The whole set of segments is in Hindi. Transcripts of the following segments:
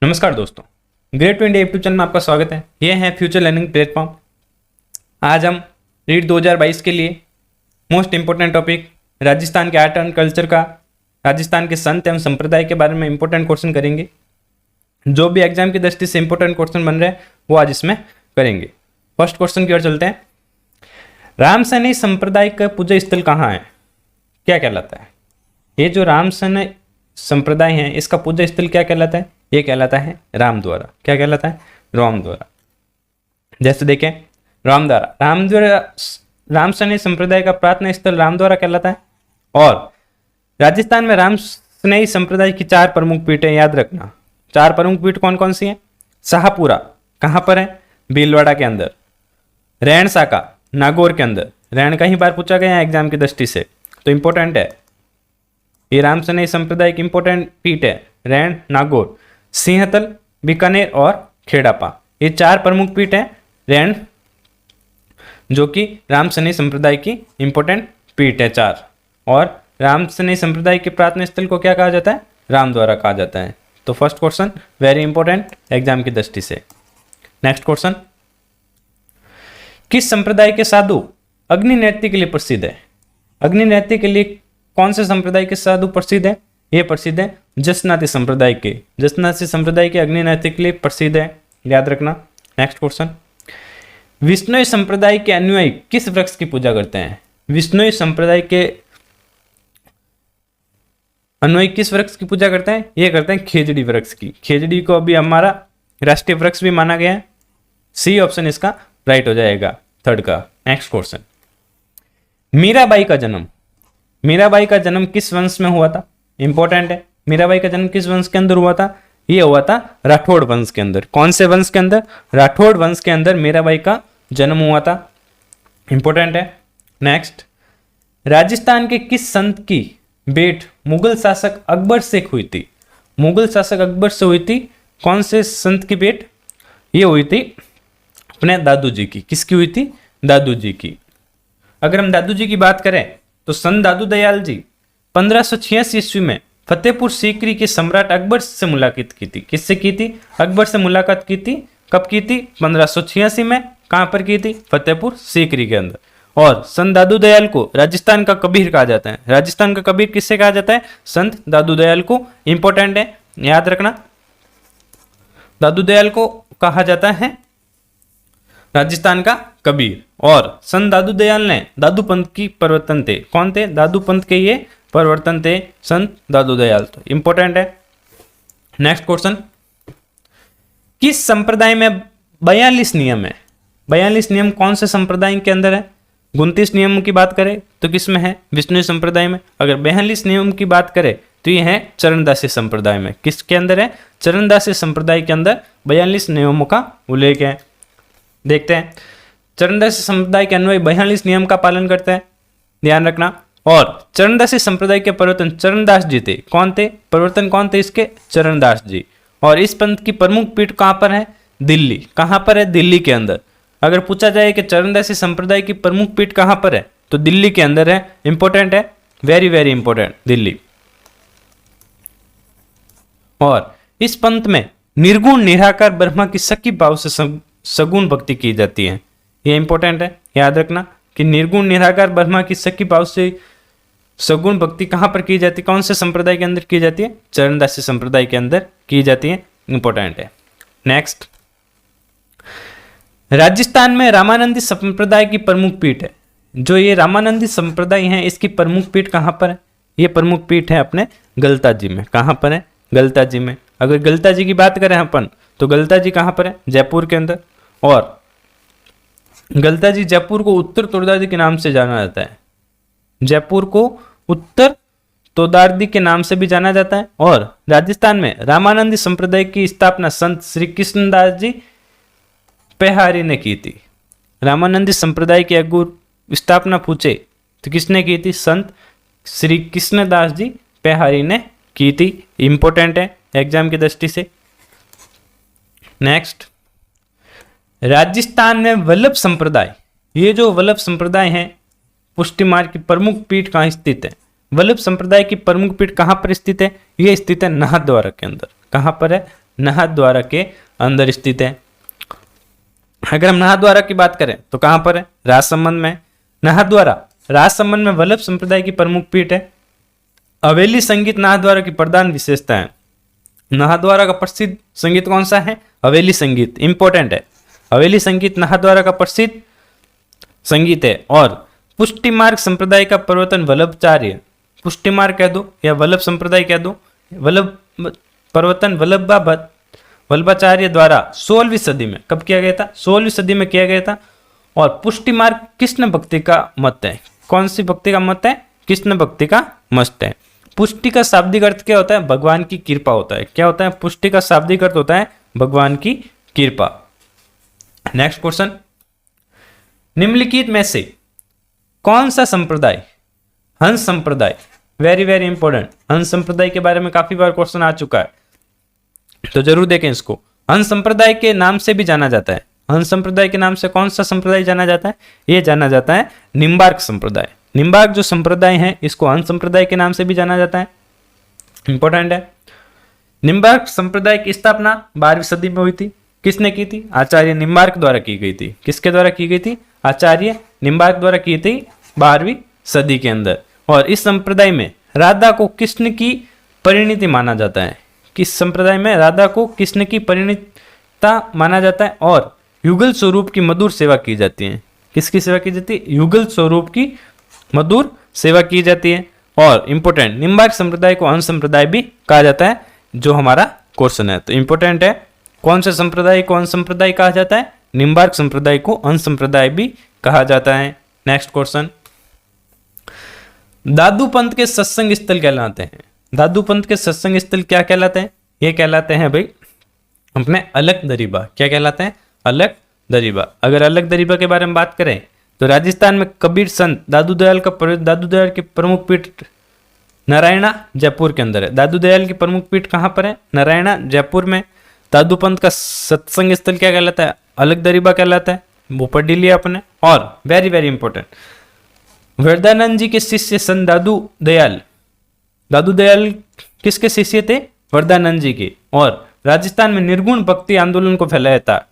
नमस्कार दोस्तों, great to India YouTube channel में आपका स्वागत है। ये है फ्यूचर लर्निंग प्लेटफॉर्म। आज हम रीट 2022 के लिए मोस्ट इंपोर्टेंट टॉपिक राजस्थान के आर्ट एंड कल्चर का, राजस्थान के संत एवं संप्रदाय के बारे में इंपॉर्टेंट क्वेश्चन करेंगे। जो भी एग्जाम की दृष्टि से इंपॉर्टेंट क्वेश्चन बन रहे हैं वो आज इसमें करेंगे। फर्स्ट क्वेश्चन की ओर चलते हैं। रामसैनी संप्रदाय का पूजा स्थल कहाँ है? क्या कहलाता है? ये जो रामसैनी संप्रदाय है इसका पूजा स्थल क्या कहलाता है? ये कहलाता है रामद्वारा। क्या कहलाता है? रामद्वारा। जैसे देखें, रामद्वारा रामसैनी संप्रदाय का प्रार्थना स्थल रामद्वारा कहलाता है। और राजस्थान में रामसैनी संप्रदाय की 4 प्रमुख पीठें याद रखना। 4 प्रमुख पीठ कौन कौन सी हैं? शाहपुरा कहाँ पर है? भीलवाड़ा के अंदर। रैण साका नागौर के अंदर। रैण कई बार पूछा गया है एग्जाम की दृष्टि से, तो इंपॉर्टेंट है। ये रामसैनी संप्रदाय की इंपॉर्टेंट पीठ है। रैण, नागौर, सिंहतल, बीकानेर और खेड़ापा, ये 4 प्रमुख पीठ हैं। रैण जो कि रामसैनी संप्रदाय की इंपॉर्टेंट पीठ है 4। और रामसैनी संप्रदाय के प्रार्थना स्थल को क्या कहा जाता है? रामद्वारा कहा जाता है। तो first question very important exam की दृष्टि से। नेक्स्ट क्वेश्चन, किस संप्रदाय के साधु अग्नि नृत्य के लिए प्रसिद्ध है? अग्नि नृत्य के लिए कौन से संप्रदाय के साधु प्रसिद्ध है? ये प्रसिद्ध है जसनाती संप्रदाय के। जसनाती संप्रदाय के अग्नि नृत्य के लिए प्रसिद्ध है, याद रखना। नेक्स्ट क्वेश्चन, विष्णुई संप्रदाय के अनुयायी किस वृक्ष की पूजा करते हैं? विष्णुई संप्रदाय के अनुयायी किस वृक्ष की पूजा करते हैं? ये करते हैं खेजड़ी वृक्ष की। खेजड़ी को अभी हमारा राष्ट्रीय वृक्ष भी माना गया है। सी ऑप्शन इसका राइट हो जाएगा, थर्ड का। नेक्स्ट क्वेश्चन, मीराबाई का जन्म। मीराबाई का जन्म किस वंश में हुआ था? इंपॉर्टेंट है। मीराबाई का जन्म किस वंश के अंदर हुआ था? ये हुआ था राठौड़ वंश के अंदर। कौन से वंश के अंदर? राठौड़ वंश के अंदर मीराबाई का जन्म हुआ था। इंपॉर्टेंट है। नेक्स्ट, राजस्थान के किस संत की भेंट मुगल शासक अकबर से हुई थी? मुगल शासक अकबर से हुई थी। कौन से संत की भेंट? ये हुई थी अपने दादू जी की। किसकी हुई थी? दादू जी की। अगर हम दादू जी की बात करें तो संत दादू दयाल जी 1586 ईस्वी में फतेहपुर सीकरी के सम्राट अकबर से मुलाकात की थी। किससे की थी? अकबर से मुलाकात की थी। कब की थी? 1586 में। कहां पर की थी? फतेहपुर सीकरी के अंदर। और संत दादू दयाल को राजस्थान का कबीर कहा जाता है। राजस्थान का कबीर किससे कहा जाता है? संत दादू दयाल को। इंपॉर्टेंट है, याद रखना। दादू दयाल को कहा जाता है राजस्थान का कबीर। और संत दादू दयाल ने दादू पंथ की प्रवर्तन थे। कौन थे? दादू पंथ के ये प्रवर्तन थे संत दादू दयाल। तो इंपॉर्टेंट है। नेक्स्ट क्वेश्चन, किस संप्रदाय में 42 नियम है? 42 नियम कौन से संप्रदाय के अंदर है? 29 नियमों की बात करें तो किस में है? विष्णु संप्रदाय में। अगर 42 नियम की बात करें तो ये है चरणदासी संप्रदाय में। किसके अंदर है? चरणदासी संप्रदाय के अंदर 42 नियमों का उल्लेख है। देखते हैं, चरणदासी संप्रदाय के अन्वय 42 नियम का पालन करते हैं, ध्यान रखना। और चरणदासी संप्रदाय के प्रवर्तन चरणदास जी थे। कौन थे? प्रवर्तन कौन थे इसके? चरणदास जी। और इस पंथ की प्रमुख पीठ कहां पर है? दिल्ली। कहां पर है? दिल्ली के अंदर। अगर पूछा जाए कि चरणदासी संप्रदाय की प्रमुख पीठ कहां पर है तो दिल्ली के अंदर है। इंपॉर्टेंट है, वेरी वेरी इंपॉर्टेंट, दिल्ली। और इस पंथ में निर्गुण निराकार ब्रह्मा की सखी भाव से सगुण भक्ति की जाती है। यह इंपॉर्टेंट है, याद रखना कि निर्गुण निराकार ब्रह्मा की सखी भाव से सगुण भक्ति कहां पर की जाती है? कौन से संप्रदाय के अंदर की जाती है? चरणदासी संप्रदाय के अंदर की जाती है। इंपॉर्टेंट है। नेक्स्ट, राजस्थान में रामानंदी संप्रदाय की प्रमुख पीठ है। जो ये रामानंदी संप्रदाय है इसकी प्रमुख पीठ कहां पर है? ये प्रमुख पीठ है अपने गलता जी में। कहां पर है? गलता जी में। अगर गलता जी की बात करें अपन तो गलता जी कहां पर है? जयपुर के अंदर। और गलता जी जयपुर को उत्तर तोदार्दी के नाम से जाना जाता है। जयपुर को उत्तर तोदार्दी के नाम से भी जाना जाता है। और राजस्थान में रामानंदी संप्रदाय की स्थापना संत श्री कृष्णदास जी पेहारी ने की थी। रामानंदी संप्रदाय की अगर स्थापना पूछे तो किसने की थी? संत श्री कृष्णदास जी पेहारी ने की थी। इंपॉर्टेंट है एग्जाम की दृष्टि से। नेक्स्ट, राजस्थान में वल्लभ संप्रदाय, ये जो वल्लभ संप्रदाय है पुष्टि मार्ग की प्रमुख पीठ कहाँ स्थित है? वल्लभ संप्रदाय की प्रमुख पीठ कहाँ पर स्थित है? यह स्थित है नाथद्वारा के अंदर। कहाँ पर है? नाहद्वारा के अंदर स्थित है। अगर हम नाहद्वारा की बात करें तो कहां पर है? राजसमंद में। नाहद्वारा राजसमंद में वल्लभ संप्रदाय की प्रमुख पीठ है। हवेली संगीत नाहद्वारा की प्रधान विशेषता है। नाहद्वारा का प्रसिद्ध संगीत कौन सा है? हवेली संगीत, इंपॉर्टेंट है। हवेली संगीत नाहद्वारा का प्रसिद्ध संगीत है। और पुष्टि मार्ग संप्रदाय का प्रवर्तन वल्लभाचार्य, पुष्टि मार्ग कह दो या वल्लभ संप्रदाय कह दो, वल्लभ प्रवर्तन वल्लभाचार्य द्वारा 16वीं सदी में कब किया गया था? 16वीं सदी में किया गया था। और पुष्टि मार्ग कृष्ण भक्ति का मत है। कौन सी भक्ति का मत है? कृष्ण भक्ति का मत है। पुष्टि का शाब्दिक अर्थ क्या होता है? भगवान की कृपा होता है। क्या होता है? पुष्टि का शाब्दिक अर्थ होता है भगवान की कृपा। नेक्स्ट क्वेश्चन, निम्नलिखित में से कौन सा संप्रदाय हंस संप्रदाय, वेरी वेरी इंपॉर्टेंट, हंस संप्रदाय के बारे में काफी बार क्वेश्चन आ चुका है तो जरूर देखें इसको। हंस संप्रदाय के नाम से भी जाना जाता है। हंस संप्रदाय के नाम से कौन सा संप्रदाय जाना जाता है? ये जाना जाता है निम्बार्क संप्रदाय। निम्बार्क जो संप्रदाय है इसको हंस संप्रदाय के नाम से भी जाना जाता है, इंपॉर्टेंट है। निम्बार्क संप्रदाय की स्थापना 12वीं सदी में हुई थी। किसने की थी? आचार्य निम्बार्क द्वारा की गई थी। किसके द्वारा की गई थी? आचार्य निम्बार्क द्वारा की थी 12वीं सदी के अंदर। और इस संप्रदाय में राधा को कृष्ण की परिणति माना जाता है। किस संप्रदाय में राधा को कृष्ण की परिणीता माना जाता है और युगल स्वरूप की मधुर सेवा की जाती है। किसकी सेवा की जाती है? युगल स्वरूप की मधुर सेवा की जाती है। और इंपॉर्टेंट, निम्बार्क संप्रदाय को हंस संप्रदाय भी कहा जाता है, जो हमारा क्वेश्चन है। तो इंपॉर्टेंट है, कौन से संप्रदाय को हंस संप्रदाय कहा जाता है? निम्बार्क संप्रदाय को हंस संप्रदाय भी कहा जाता है। नेक्स्ट क्वेश्चन, दादू पंथ के सत्संग स्थल कहलाते हैं। दादू पंथ के सत्संग स्थल क्या कहलाते हैं? ये कहलाते हैं भाई अपने अलख दरीबा। क्या कहलाते हैं? अलख दरीबा। अगर अलख दरीबा के बारे में बात करें तो राजस्थान में कबीर संत दादू दयाल के प्रमुख पीठ नारायणा जयपुर के अंदर है। दादू दयाल की प्रमुख पीठ कहाँ पर है? नारायणा जयपुर में। दादू पंथ का सत्संग स्थल क्या कहलाता है? अलख दरीबा कहलाता है, वो पढ़ लिया अपने। और वेरी वेरी इंपॉर्टेंट, वरदानंद जी के शिष्य संत दादू दयाल किसके शिष्य थे? वरदानंद जी के। और राजस्थान में निर्गुण भक्ति आंदोलन को फैलाया था।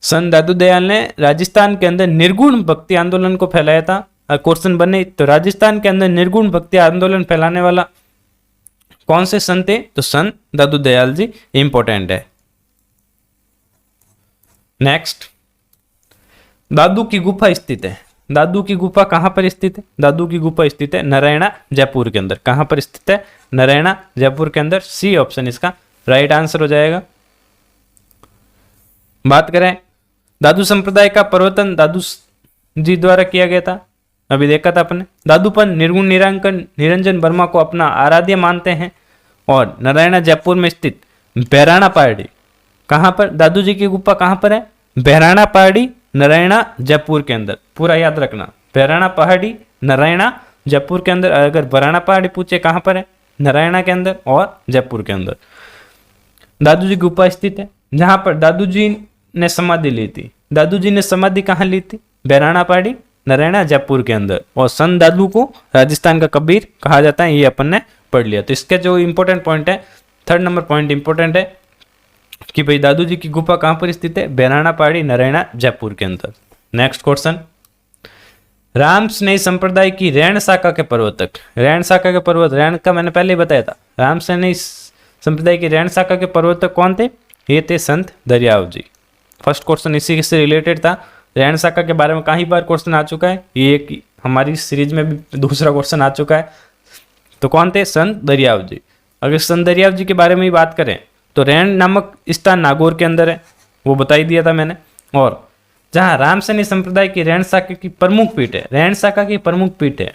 संत दादू दयाल ने राजस्थान के अंदर निर्गुण भक्ति आंदोलन को फैलाया था। क्वेश्चन बने तो राजस्थान के अंदर निर्गुण भक्ति आंदोलन फैलाने वाला कौन से संत थे? तो संत दादू दयाल जी इंपॉर्टेंट है। नेक्स्ट, दादू की गुफा स्थित है। दादू की गुफा कहां पर स्थित है? दादू की गुफा स्थित है नारायणा जयपुर के अंदर। कहां पर स्थित है? नारायणा जयपुर के अंदर। सी ऑप्शन इसका राइट आंसर हो जाएगा। बात करें दादू संप्रदाय का प्रवर्तन दादू जी द्वारा किया गया था, अभी देखा था अपने। दादूपन निर्गुण निरंजन वर्मा को अपना आराध्य मानते हैं। और नारायणा जयपुर में स्थित बहराणा पहाड़ी, कहां पर? दादू जी की गुफा कहां पर है? बहराणा पहाड़ी नारायणा जयपुर के अंदर। पूरा याद रखना, बहराणा पहाड़ी नारायणा जयपुर के अंदर। अगर बहराणा पहाड़ी पूछे कहां पर है? नारायणा के अंदर और जयपुर के अंदर दादू जी गुफा स्थित है, जहां पर दादू जी ने समाधि ली थी। दादू जी ने समाधि कहां ली थी? बहराणा पहाड़ी नारायणा जयपुर के अंदर। और संत दादू को राजस्थान का कबीर कहा जाता है, ये अपन ने पढ़ लिया। तो इसका जो इंपॉर्टेंट पॉइंट है, 3rd नंबर पॉइंट इंपॉर्टेंट है कि भाई दादू जी की गुफा कहां पर स्थित है? बहराणा पहाड़ी नारायणा जयपुर के अंदर। नेक्स्ट क्वेश्चन, राम स्नेही संप्रदाय की रैण शाखा के प्रवर्तक। रैण शाखा के प्रवर्तक, रैण का मैंने पहले ही बताया था। राम स्नेही संप्रदाय की रैण शाखा के प्रवर्तक कौन थे? ये थे संत दरियाव जी। फर्स्ट क्वेश्चन इसी से रिलेटेड था। रैण शाखा के बारे में कई बार क्वेश्चन आ चुका है, ये एक हमारी सीरीज में भी दूसरा क्वेश्चन आ चुका है। तो कौन थे? संत दरियाव जी। अगर संत दरियाव जी के बारे में ही बात करें तो रैण नामक स्थान नागौर के अंदर है, वो बता ही दिया था मैंने। और जहां राम सैनी संप्रदाय की रैण शाखा की प्रमुख पीठ है, रैण शाखा की प्रमुख पीठ है,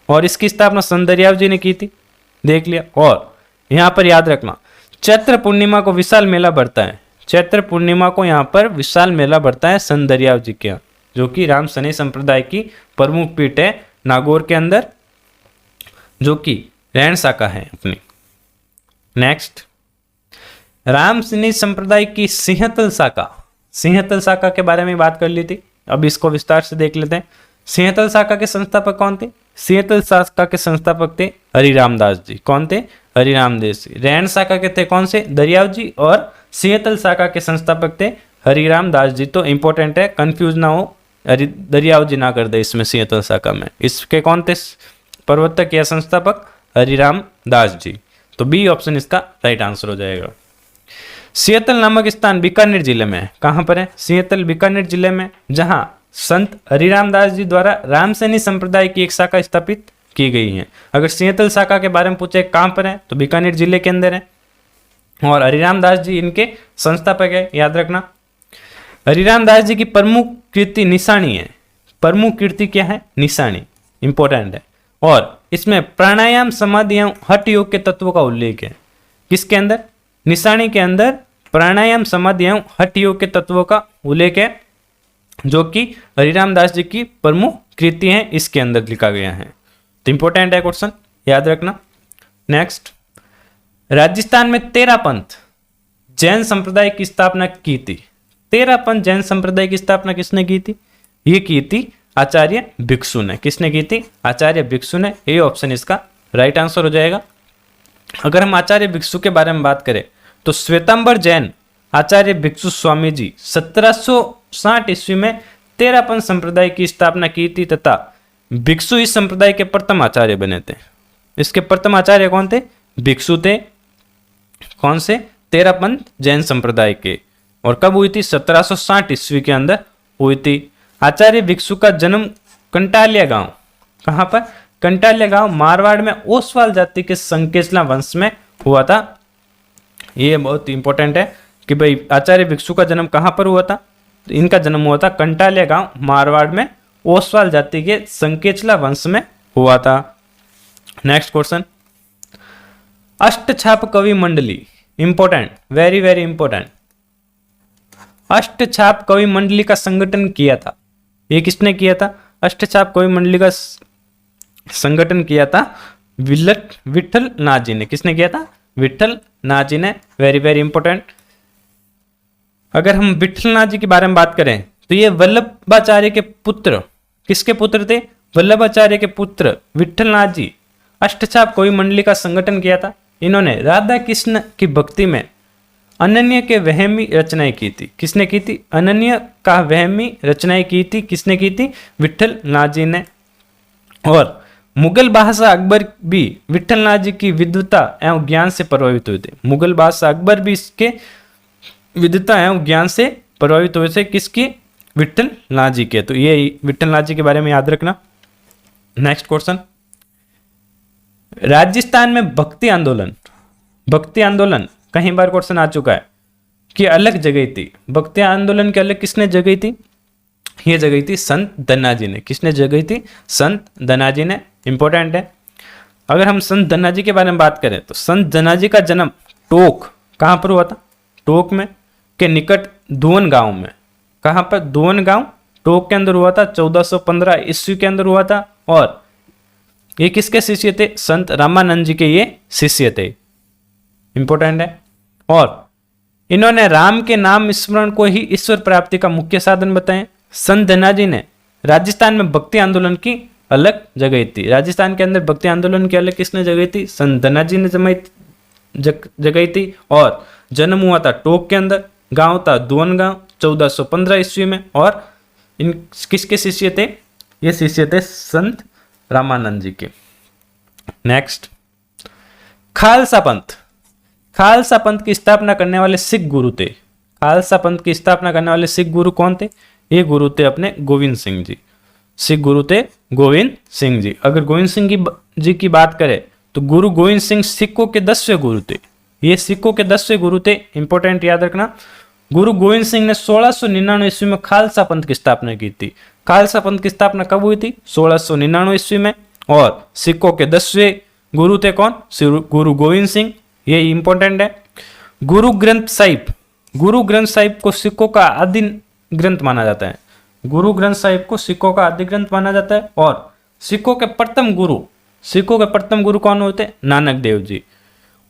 और इसकी स्थापना संत दरियाव जी ने की थी, देख लिया। और यहाँ पर याद रखना, चैत्र पूर्णिमा को विशाल मेला बढ़ता है। चैत्र पूर्णिमा को यहाँ पर विशाल मेला बढ़ता है संत दरियाव जी के यहाँ, जो कि राम सैनी संप्रदाय की प्रमुख पीठ है नागौर के अंदर, जो कि रैण शाखा है अपनी। नेक्स्ट, राम सैनी संप्रदाय की सिंहतल शाखा। सिंहतल शाखा के बारे में बात कर ली थी, अब इसको विस्तार से देख लेते हैं। सिंहतल शाखा के संस्थापक कौन थे? सिंहतल शाखा के संस्थापक थे हरिराम दास जी। कौन थे? हरिराम दास जी। रैन शाखा के थे कौन से? दरियाव जी। और सिंहतल शाखा के संस्थापक थे हरिराम दास जी। तो इंपॉर्टेंट है, कंफ्यूज ना हो, दरियाव जी ना कर दे इसमें सिंहतल शाखा में। इसके कौन थे प्रवर्तक या संस्थापक? हरिराम दास जी। तो बी ऑप्शन इसका राइट आंसर हो जाएगा। सिंहतल नामक स्थान बीकानेर जिले में है। कहां पर है? सिंहतल बीकानेर जिले में, जहां संत हरिराम दास जी द्वारा रामसैनी संप्रदाय की एक शाखा स्थापित की गई है। अगर सिंहतल शाखा के बारे में पूछे कहां पर है, तो बीकानेर जिले के अंदर है और हरिराम दास जी इनके संस्थापक है, याद रखना। हरिराम दास जी की प्रमुख कृति निशानी है। प्रमुख कृति क्या है? निशानी, इंपॉर्टेंट है। और इसमें प्राणायाम, समाधि एवं हठ योग के तत्वों का उल्लेख है। किसके अंदर? निशानी के अंदर प्राणायाम, समाधि एवं हठ योग के तत्वों का उल्लेख है, जो कि हरिराम दास जी की प्रमुख कृति है, इसके अंदर लिखा गया है। तो इंपॉर्टेंट है क्वेश्चन, याद रखना। नेक्स्ट, राजस्थान में तेरापंथ जैन संप्रदाय की स्थापना की थी। तेरापंथ जैन संप्रदाय की स्थापना किसने की थी? ये की थी आचार्य भिक्षु ने। किसने की थी? आचार्य भिक्षु ने। ये ऑप्शन इसका राइट आंसर हो जाएगा। अगर हम आचार्य भिक्षु के बारे में बात करें तो श्वेतांबर जैन आचार्य भिक्षु स्वामी जी 1760 ईस्वी में तेरापंथ संप्रदाय की स्थापना की थी तथा भिक्षु इस संप्रदाय के प्रथम आचार्य बने थे। इसके प्रथम आचार्य कौन थे? भिक्षु थे। कौन से? तेरापंथ जैन संप्रदाय के। और कब हुई थी? 1760 ईस्वी के अंदर हुई थी। आचार्य भिक्षु का जन्म कंटालिया गांव, कहां पर? कंटालिया गांव मारवाड़ में ओसवाल जाति के संकेतला वंश में हुआ था। ये बहुत इंपॉर्टेंट है कि भाई आचार्य भिक्षु का जन्म कहां पर हुआ था? तो इनका जन्म हुआ था कंटालिया गांव मारवाड़ में ओसवाल जाति के संकेतला वंश में हुआ था। नेक्स्ट क्वेश्चन, अष्टछाप कवि मंडली, इंपॉर्टेंट, वेरी वेरी इंपॉर्टेंट। अष्टछाप कवि मंडली का संगठन किया था। ये किसने किया था? अष्टछाप कवि मंडली का संगठन किया था विठल नाथ जी ने। किसने किया था? विठल नाथ जी ने। Very very important. अगर हम विठल नाथ जी के बारे में बात करें तो ये वल्लभाचार्य के पुत्र, किसके पुत्र थे? वल्लभाचार्य के पुत्र विठल नाथ जी अष्टछाप कवि मंडली का संगठन किया था। इन्होंने राधा कृष्ण की भक्ति में अनन्य के वहमी रचनाएं की थी। किसने की थी? अनन्य का वहमी रचनाएं की थी। किसने की थी? विठल नाथ जी ने। और मुगल बादशाह अकबर भी विठल नाथ जी की विद्वता एवं ज्ञान से प्रभावित हुए थे। मुगल बादशाह अकबर भी इसके विद्वता एवं ज्ञान से प्रभावित हुए थे। किसकी? विठल नाथ जी के। तो ये विठल नाथ जी के बारे में याद रखना। नेक्स्ट क्वेश्चन, राजस्थान में भक्ति आंदोलन, भक्ति आंदोलन कई बार क्वेश्चन आ चुका है कि अलग जगह थी। भक्ति आंदोलन के अलग किसने जगह थी? ये जगह थी संत धन्ना जी ने। किसने जगह थी? संत धन्ना जी ने। इंपॉर्टेंट है। अगर हम संत धन्ना जी के बारे में बात करें तो संत धन्ना जी का जन्म टोक, कहां पर हुआ था? टोक में के निकट धुवन गांव में। कहां पर? धुवन गांव टोक के अंदर हुआ था। 1415 ईस्वी के अंदर हुआ था। और ये किसके शिष्य थे? संत रामानंद जी के ये शिष्य थे। इंपॉर्टेंट है। और इन्होंने राम के नाम स्मरण को ही ईश्वर प्राप्ति का मुख्य साधन बताए। संत धन्ना जी ने राजस्थान में भक्ति आंदोलन की अलग जगह थी। राजस्थान के अंदर भक्ति आंदोलन की अलग किसने जगह थी? संत धन्ना जी ने जगह थी। और जन्म हुआ था टोक के अंदर, गांव था धुवन गांव 1415 ईस्वी में। और इन किसके शिष्य थे? ये शिष्य थे संत रामानंद जी के। नेक्स्ट, खालसा पंथ, खालसा पंथ की स्थापना करने वाले सिख गुरु थे। खालसा पंथ की स्थापना करने वाले सिख गुरु कौन थे? ये गुरु थे अपने गोविंद सिंह जी। सिख गुरु थे गोविंद सिंह जी। अगर गोविंद सिंह जी की बात करें तो गुरु गोविंद सिंह सिखों के 10वें गुरु थे। ये सिखों के 10वें गुरु थे। इंपॉर्टेंट, याद रखना। गुरु गोविंद सिंह ने 1699 ईस्वी में खालसा पंथ की स्थापना की थी। खालसा पंथ की स्थापना कब हुई थी? 1699 ईस्वी में। और सिखों के 10वें गुरु थे कौन? गुरु गोविंद सिंह। ये इंपॉर्टेंट है। गुरु ग्रंथ साहिब, गुरु ग्रंथ साहिब को सिखों का आदि ग्रंथ माना जाता है। गुरु ग्रंथ साहिब को सिखों का आदि ग्रंथ माना जाता है। और सिखों के प्रथम गुरु कौन होते? नानक देव जी।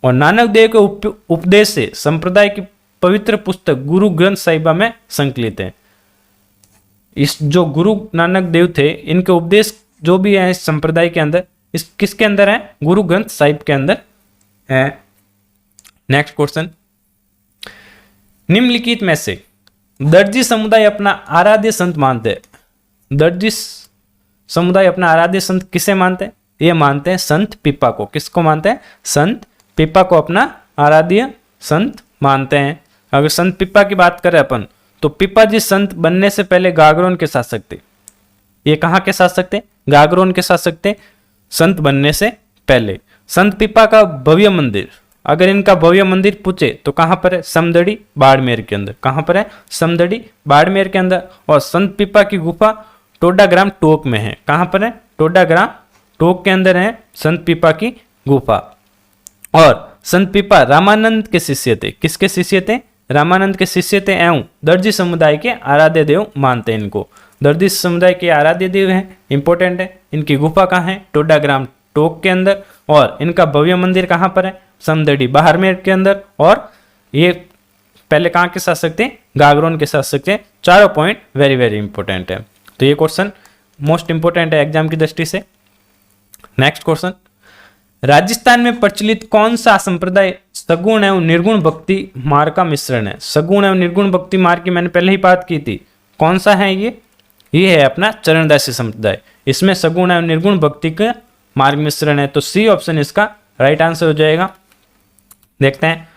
और नानक देव के उपदेश से संप्रदाय की पवित्र पुस्तक गुरु ग्रंथ साहिबा में संकलित है। इस जो गुरु नानक देव थे, इनके उपदेश जो भी है इस संप्रदाय के अंदर, इस किसके अंदर है? गुरु ग्रंथ साहिब के अंदर है। नेक्स्ट क्वेश्चन, निम्नलिखित में से दर्जी समुदाय अपना आराध्य संत मानते हैं। दर्जी समुदाय अपना आराध्य संत किसे मानते हैं? ये मानते हैं संत पीपा को। किसको मानते हैं? संत पीपा को अपना आराध्य संत मानते हैं। अगर संत पीपा की बात करें अपन, तो पीपा जी संत बनने से पहले गागरोन के शासक थे। ये कहाँ के शासक थे? गागरोन के शासक थे संत बनने से पहले। संत पीपा का भव्य मंदिर, अगर इनका भव्य मंदिर पूछे तो कहाँ पर है? समदड़ी बाड़मेर के अंदर। कहाँ पर है? समदड़ी बाड़मेर के अंदर। और संत पीपा की गुफा टोडाग्राम टोक में है। कहाँ पर है? टोडाग्राम टोक के अंदर है संत पीपा की गुफा। और संत पीपा रामानंद के शिष्य थे। किसके शिष्य थे? रामानंद के शिष्य थे एवं दर्जी समुदाय के आराध्य देव मानते हैं इनको। दर्जी समुदाय के आराध्य देव हैं, इंपॉर्टेंट है। इनकी गुफा कहाँ है? टोडाग्राम टोक के अंदर। और इनका भव्य मंदिर कहाँ पर है? समदड़ी बाड़मेर के अंदर। और ये पहले कहाँ के शासक थे? गागरोन के शासक थे। चारों पॉइंट वेरी वेरी इंपॉर्टेंट है। तो ये क्वेश्चन मोस्ट इंपॉर्टेंट है एग्जाम की दृष्टि से। नेक्स्ट क्वेश्चन, राजस्थान में प्रचलित कौन सा संप्रदाय सगुण एवं निर्गुण भक्ति मार्ग का मिश्रण है? सगुण एवं निर्गुण भक्ति मार्ग की मैंने पहले ही बात की थी। कौन सा है ये? ये है अपना चरणदासी संप्रदाय। इसमें सगुण एवं निर्गुण भक्ति का मार्ग मिश्रण है। तो सी ऑप्शन इसका राइट आंसर हो जाएगा। देखते हैं,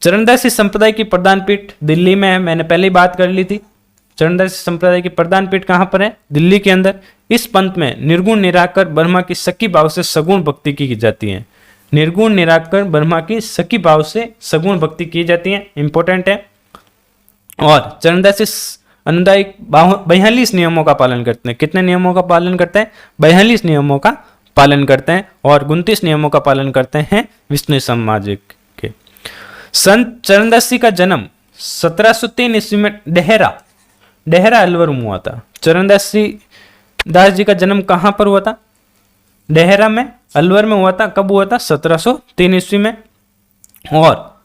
चरणदासी संप्रदाय की प्रधान पीठ दिल्ली में है। मैंने पहले ही बात कर ली थी। चरणदासी संप्रदाय की प्रधान पीठ कहाँ पर है? दिल्ली के अंदर। इस पंथ में निर्गुण निराकर ब्रह्मा की सखी भाव से सगुण भक्ति की जाती है। निर्गुण निराकर ब्रह्मा की सखी भाव से सगुण भक्ति की जाती है, इंपॉर्टेंट है। और चरणदासी अनुदायी 42 नियमों का पालन करते हैं। कितने नियमों का पालन करते हैं? 42 नियमों का पालन करते हैं। और 29 नियमों का पालन करते हैं विष्णु सामाजिक के। संत चरणदासी का जन्म 1703 ईस्वी में डेहरा अलवर में हुआ था। चरणदासी दास जी का जन्म कहाँ पर हुआ था? डेहरा में, अलवर में हुआ था। कब हुआ था? 1703 ईस्वी में। और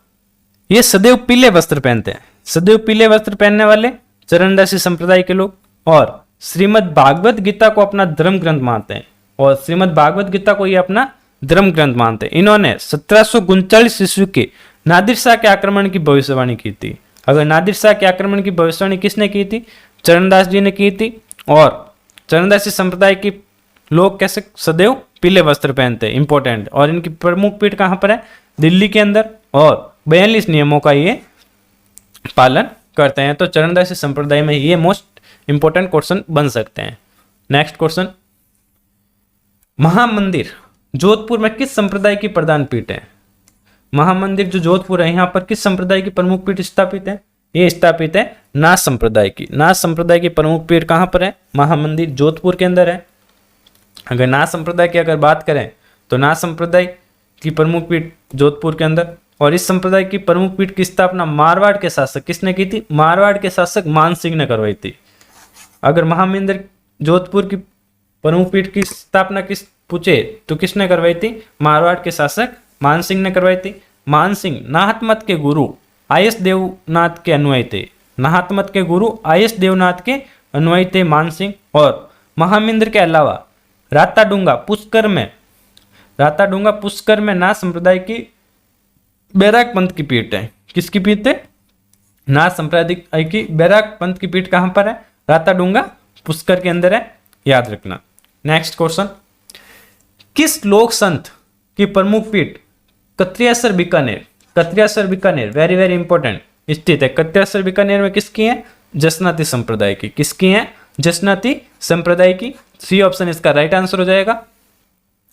ये सदैव पीले वस्त्र पहनते हैं। सदैव पीले वस्त्र पहनने वाले चरणदासी संप्रदाय के लोग। और श्रीमद् भागवत गीता को अपना धर्म ग्रंथ मानते हैं। और श्रीमद् भागवत गीता को ये अपना धर्म ग्रंथ मानते हैं। इन्होंने 1739 ईस्वी के नादिर शाह के आक्रमण की भविष्यवाणी की थी। अगर नादिर शाह के आक्रमण की भविष्यवाणी किसने की थी? चरणदास जी ने की थी। और चरणदासी संप्रदाय की लोग कैसे सदैव पीले वस्त्र पहनते हैं, इंपॉर्टेंट। और इनकी प्रमुख पीठ कहाँ पर है? दिल्ली के अंदर। और 42 नियमों का ये पालन करते हैं। तो चरणदासी संप्रदाय में ये मोस्ट इंपॉर्टेंट क्वेश्चन बन सकते हैं। नेक्स्ट क्वेश्चन, महामंदिर जोधपुर में किस संप्रदाय की प्रधान पीठ है? महामंदिर जो जोधपुर है, यहाँ पर किस संप्रदाय की प्रमुख पीठ स्थापित है? ये स्थापित है नाथ संप्रदाय की। नाथ संप्रदाय की प्रमुख पीठ कहाँ पर है? महामंदिर जोधपुर के अंदर है। अगर नाथ संप्रदाय की अगर बात करें तो नाथ संप्रदाय की प्रमुख पीठ जोधपुर के अंदर। और इस संप्रदाय की प्रमुख पीठ की स्थापना मारवाड़ के शासक किसने की थी? मारवाड़ के शासक मान सिंह ने करवाई थी। अगर महामंदिर जोधपुर की प्रमुख पीठ की स्थापना किस पूछे तो किसने करवाई थी? मारवाड़ के शासक मान सिंह ने करवाई थी। मान सिंह नाथ मत के गुरु आयस देवनाथ के अनुयायी थे। नाथ मत के गुरु आयस देवनाथ के अनुयायी थे मान सिंह। और महामंदिर के अलावा राताडूंगा पुष्कर में नाथ संप्रदाय की बैराग पंथ की पीठ है। किसकी पीठ है? नाथ संप्रदाय की बैराग पंथ की पीठ कहां पर है? राताडूंगा पुष्कर के अंदर है, याद रखना। नेक्स्ट क्वेश्चन, किस लोक संत की प्रमुख पीठ Katriyasar Bikaner very very important स्थित है। कत्रियासर बीकानेर में किसकी है? जसनाती संप्रदाय की। किसकी है? जसनाती संप्रदाय की। सी ऑप्शन इसका राइट आंसर हो जाएगा।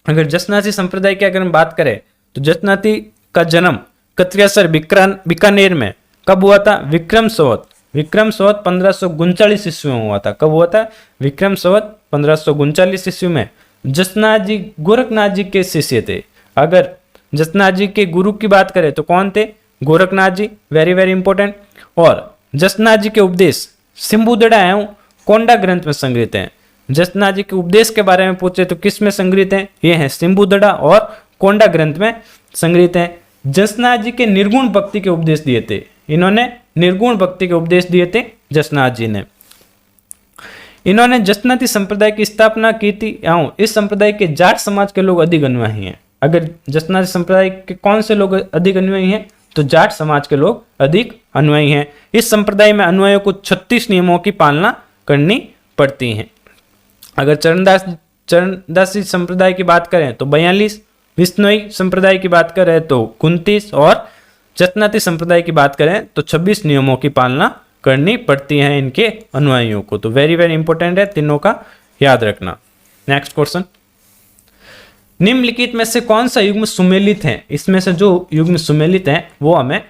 अगर जसनाती संप्रदाय की अगर हम बात करें तो जसनाती का जन्म कत्रियासर बीकानेर में कब हुआ था? विक्रम संवत 1539 ईस्वी में हुआ था। कब हुआ था? विक्रम संवत 1539 ईस्वी में। जसनाथ जी गोरखनाथ जी के शिष्य थे। अगर जसनाथ जी के गुरु की बात करें तो कौन थे? Gorakhnath ji, very very important. और जसनाथ जी के उपदेश सिंबुदड़ा एवं कोंडा ग्रंथ में संग्रहित हैं। जसनाथ जी के उपदेश के बारे में पूछे तो किस में संग्रहित हैं? ये हैं सिंबुदड़ा और कोंडा ग्रंथ में संग्रहित हैं। जसनाथ जी के निर्गुण भक्ति के उपदेश दिए थे। इन्होंने निर्गुण भक्ति के उपदेश दिए थे जसनाथ जी ने। इन्होंने जसनाती संप्रदाय की स्थापना की थी। इस संप्रदाय के जाट समाज के लोग अधिक अनुयायी हैं। अगर जसनाती संप्रदाय के कौन से लोग अधिक अनुयायी हैं, तो जाट समाज के लोग अधिक अनुयायी हैं। इस संप्रदाय में अनुयायियों को 36 नियमों की पालना करनी पड़ती है। अगर चरणदासी संप्रदाय की बात करें तो 42, विष्णुई संप्रदाय की बात करें तो 29 और जसनाती संप्रदाय की बात करें तो 26 नियमों की पालना करनी पड़ती है इनके अनुयायियों को। तो वेरी वेरी इंपॉर्टेंट है, तीनों का याद रखना। नेक्स्ट क्वेश्चन, निम्नलिखित में से कौन सा युग्म सुमेलित है? इसमें से जो युग्म सुमेलित है वो हमें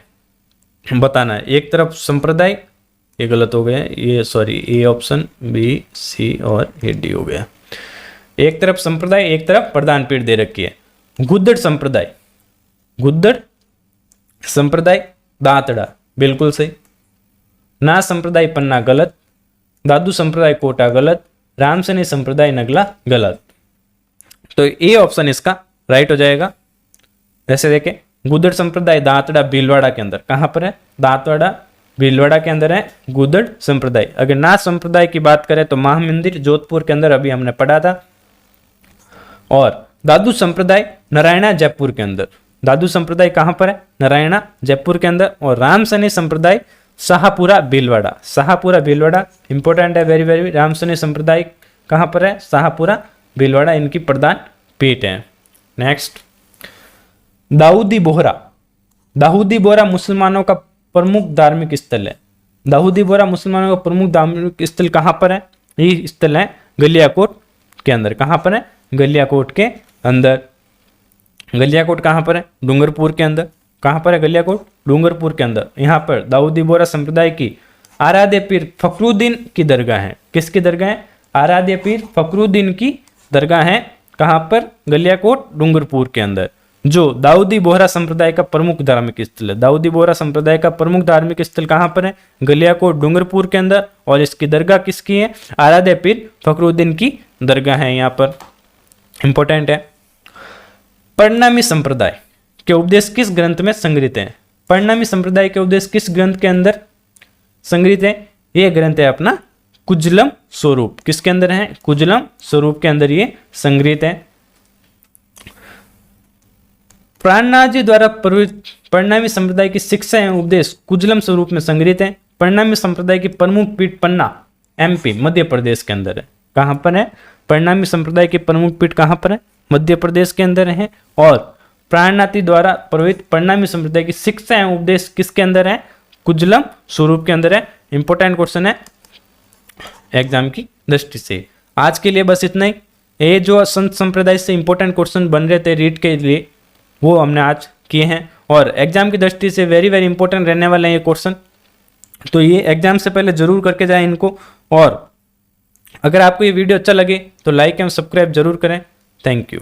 बताना है। एक तरफ संप्रदाय, ये गलत हो गया, ये सॉरी, ए ऑप्शन, बी, सी और ये डी हो गया। एक तरफ संप्रदाय, एक तरफ प्रधान पीठ दे रखी है। गुद्दड़ संप्रदाय, गुद्दड़ संप्रदाय दांतड़ा बिल्कुल सही। ना संप्रदाय पन्ना गलत। दादू संप्रदाय कोटा गलत। रामसैनी संप्रदाय नगला गलत। तो ए ऑप्शन इसका राइट हो जाएगा। वैसे देखें, गुद्दड़ संप्रदाय दांतड़ा भीलवाड़ा के अंदर, कहां पर है? दांतवाड़ा भीलवाड़ा के अंदर है गुद्दड़ संप्रदाय। अगर नाथ संप्रदाय की बात करें तो महामंदिर जोधपुर के अंदर, अभी हमने पढ़ा था। और दादू संप्रदाय नारायणा जयपुर के अंदर। दादू संप्रदाय कहां पर है? नारायणा जयपुर के अंदर। और रामसैनी संप्रदाय शाहपुरा भीलवाड़ा। शाहपुरा भीलवाड़ा इंपॉर्टेंट है, वेरी वेरी। रामसैनी संप्रदाय कहां पर है? शाहपुरा भीलवाड़ा इनकी प्रधान पीठ है। नेक्स्ट, दाऊदी बोहरा। दाऊदी बोहरा मुसलमानों का प्रमुख धार्मिक स्थल है। दाऊदी बोहरा मुसलमानों का प्रमुख धार्मिक स्थल कहां पर है? ये स्थल है गलियाकोट के अंदर। कहां पर है? गलियाकोट के अंदर। गलियाकोट कहां पर है? डूंगरपुर के अंदर। कहां पर है गलियाकोट? डूंगरपुर के अंदर। यहाँ पर दाऊदी बोहरा संप्रदाय की आराध्य पीर फखरुद्दीन की दरगाह है। किसकी दरगाह है? आराध्य पीर फखरुद्दीन की दरगाह है। कहां पर? गलियाकोट डूंगरपुर के अंदर, जो दाऊदी बोहरा संप्रदाय का प्रमुख धार्मिक स्थल है। दाऊदी बोहरा संप्रदाय का प्रमुख धार्मिक स्थल कहां पर है? गलियाकोट डूंगरपुर के अंदर। और इसकी दरगाह किसकी है? आराध्य पीर फखरुद्दीन की दरगाह है। यहाँ पर इंपॉर्टेंट है। परिणामी संप्रदाय के उपदेश किस ग्रंथ में संग्रहित हैं? परिणामी संप्रदाय के उपदेश किस ग्रंथ के अंदर संग्रहित है? यह ग्रंथ है अपना कुजलम स्वरूप। किसके अंदर है? कुजलम स्वरूप के अंदर ये संग्रहित है। प्राणनाथ जी द्वारा परिणामी संप्रदाय की शिक्षा एवं उपदेश कुजलम स्वरूप में संग्रहित है। परिणामी संप्रदाय की प्रमुख पीठ पन्ना एमपी मध्य प्रदेश के अंदर है। कहां पर है? परिणामी संप्रदाय की प्रमुख पीठ कहां पर है? मध्य प्रदेश के अंदर है। और प्राणनाथी द्वारा प्रवृत्त परिणामी संप्रदाय की शिक्षा एवं उपदेश किसके अंदर है? कुजलम स्वरूप के अंदर है। इंपॉर्टेंट क्वेश्चन है एग्जाम की दृष्टि से। आज के लिए बस इतना ही। ये जो संत संप्रदाय से इंपॉर्टेंट क्वेश्चन बन रहे थे रीड के लिए, वो हमने आज किए हैं। और एग्जाम की दृष्टि से वेरी वेरी इंपॉर्टेंट रहने वाले हैं ये क्वेश्चन। तो ये एग्जाम से पहले जरूर करके जाएं इनको। और अगर आपको ये वीडियो अच्छा लगे तो लाइक एंड सब्सक्राइब जरूर करें। Thank you.